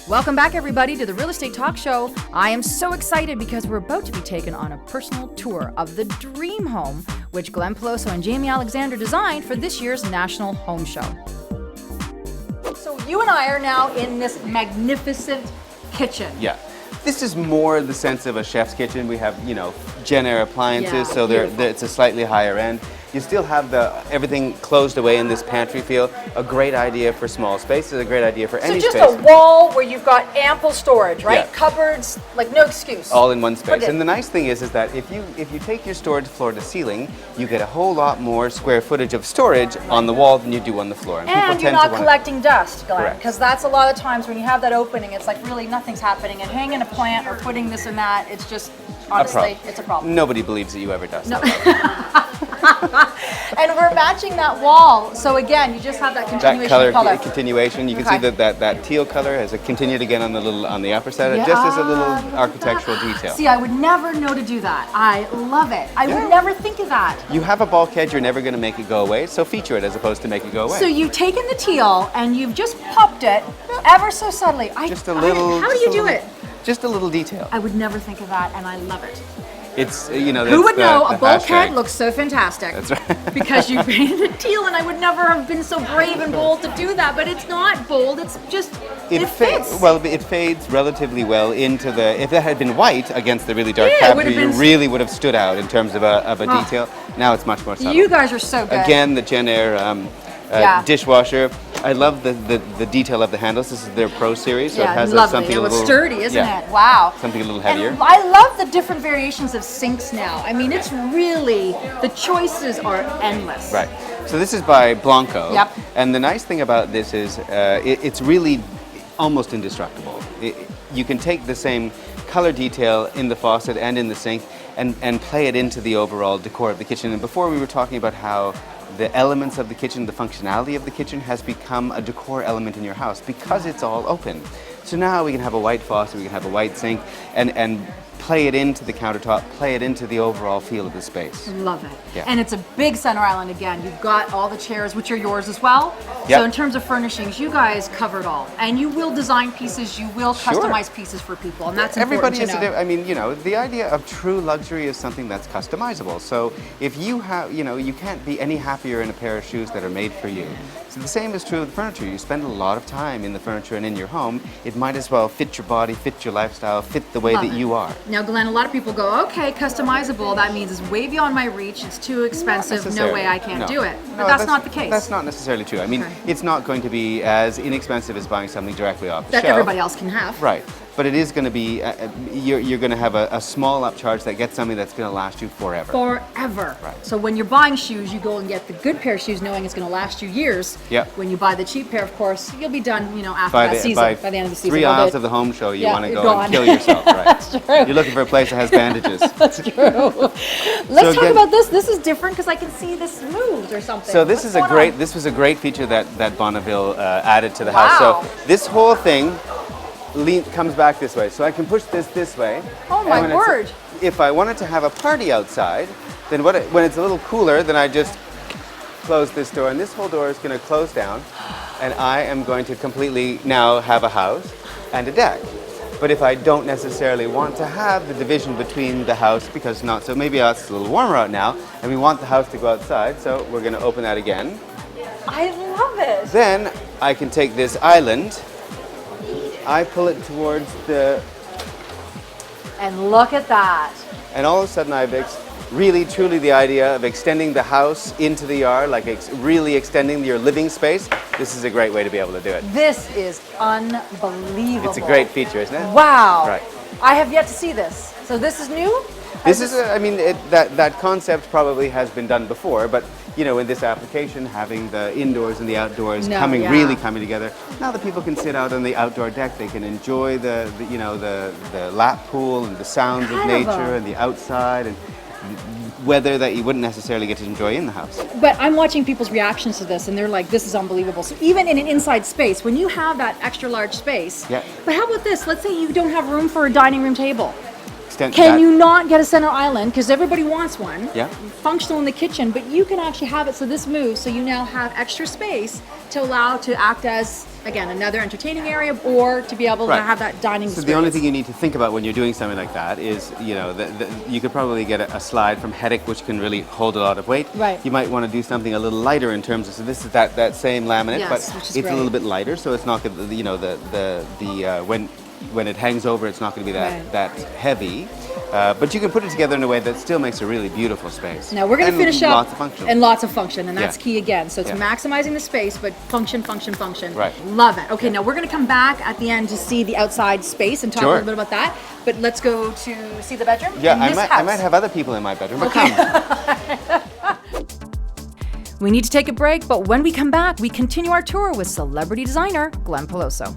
Welcome back, everybody, to the Real Estate Talk Show. I am so excited because we're about to be taken on a personal tour of the dream home, which Glen Peloso and Jamie Alexander designed for this year's National Home Show. So you and I are now in this magnificent kitchen. Yeah. This is more the sense of a chef's kitchen. We have, Gen Air appliances, so it's a slightly higher end. You still have everything closed away in this pantry feel. A great idea for small spaces, a great idea for any space. So just a wall where you've got ample storage, right? Yeah. Cupboards, like no excuse. All in one space. And the nice thing is that if you take your storage floor to ceiling, you get a whole lot more square footage of storage on the wall than you do on the floor. And you're not collecting dust, Glenn, because that's a lot of times when you have that opening, it's like really nothing's happening. And hanging a plant or putting this and that, it's just, honestly, it's a problem. Nobody believes that you ever dust. No. And we're matching that wall. So again, you just have that continuation color. Continuation. You can see that teal color has continued again on the upper side, just as a little architectural detail. See, I would never know to do that. I love it. I would never think of that. You have a bulkhead, you're never going to make it go away, so feature it as opposed to make it go away. So you've taken the teal and you've just popped it ever so subtly. Just a little. How do you do it? Just a little detail. I would never think of that, and I love it. It's, Who would know a bulkhead looks so fantastic? That's right. Because you painted it teal, and I would never have been so brave and bold to do that. But it's not bold. It's just it fits. Well, it fades relatively well into the. If it had been white against the really dark tapestry, you really would have stood out in terms of a detail. Now it's much more subtle. You guys are so good. Again, the Gen Air dishwasher. I love the detail of the handles. This is their Pro Series, so it has something a little sturdy, isn't it? Wow. Something a little heavier. And I love the different variations of sinks now. I mean, it's really, the choices are endless. Right. So this is by Blanco. Yep. And the nice thing about this is it's really almost indestructible. You can take the same color detail in the faucet and in the sink and play it into the overall decor of the kitchen. And before we were talking about how the elements of the kitchen, the functionality of the kitchen has become a decor element in your house because it's all open. So now we can have a white faucet, we can have a white sink, and play it into the countertop, play it into the overall feel of the space. Love it. Yeah. And it's a big center island again. You've got all the chairs, which are yours as well. Yep. So in terms of furnishings, you guys cover it all. And you will design pieces, you will customize pieces for people, and that's important to know. I mean, the idea of true luxury is something that's customizable. So if you have, you can't be any happier in a pair of shoes that are made for you. So the same is true of the furniture. You spend a lot of time in the furniture and in your home. It might as well fit your body, fit your lifestyle, fit the way that you are. Now, Glenn, a lot of people go, okay, customizable, that means it's way beyond my reach, it's too expensive, no way I can't do it. But that's not the case. That's not necessarily true. I mean, it's not going to be as inexpensive as buying something directly off the shelf. That everybody else can have. Right. But it is going to be, you're going to have a small upcharge that gets something that's going to last you forever. Forever. Right. So when you're buying shoes, you go and get the good pair of shoes knowing it's going to last you years. Yep. When you buy the cheap pair, of course, you'll be done, after that season, by the end of the season. 3 aisles of the home show, you want to go gone. and kill yourself, right? That's true. You're looking for a place that has bandages. That's true. Let's talk about this. This is different because I can see this moved or something. So this this was a great feature that Bonneville added to the house. So this whole thing comes back this way. So I can push this way. Oh my word. If I wanted to have a party outside, then when it's a little cooler, then I just close this door, and this whole door is going to close down, and I am going to completely now have a house and a deck. But if I don't necessarily want to have the division between the house, because maybe it's a little warmer out now, and we want the house to go outside, so we're going to open that again. I love it. Then I can take this island, I pull it towards and look at that. And all of a sudden I've really, truly the idea of extending the house into the yard, like really extending your living space. This is a great way to be able to do it. This is unbelievable. It's a great feature, isn't it? Wow. Right. I have yet to see this. So this is new? That concept probably has been done before, but in this application, having the indoors and the outdoors really coming together. Now that people can sit out on the outdoor deck, they can enjoy the lap pool and the sounds of nature and the outside and weather that you wouldn't necessarily get to enjoy in the house. But I'm watching people's reactions to this, and they're like, this is unbelievable. So even in an inside space, when you have that extra large space, but how about this? Let's say you don't have room for a dining room table. extent Can that, you not get a center island? Because everybody wants one. Yeah. Functional in the kitchen, but you can actually have it so this moves, so you now have extra space to allow to act as, again, another entertaining area, or to be able to Right. have that dining So experience. the only thing you need to think about when you're doing something like that is, you know, you could probably get a slide from Heddick, which can really hold a lot of weight. Right. You might want to do something a little lighter in terms of, so this is that same laminate, Yes, but which is it's great. a little bit lighter, so it's not going to, you know, when it hangs over, it's not going to be Right. that heavy. But you can put it together in a way that still makes a really beautiful space. Now we're going to And finish up lots of function. and lots of function, and that's Yeah. key again. So it's Yeah. maximizing the space, but function. Right. Love it. Okay, now we're going to come back at the end to see the outside space and talk a Sure. little bit about that. But let's go to see the bedroom. Yeah, in I this might house. have other people in my bedroom, but come. We need to take a break, but when we come back, we continue our tour with celebrity designer Glen Peloso.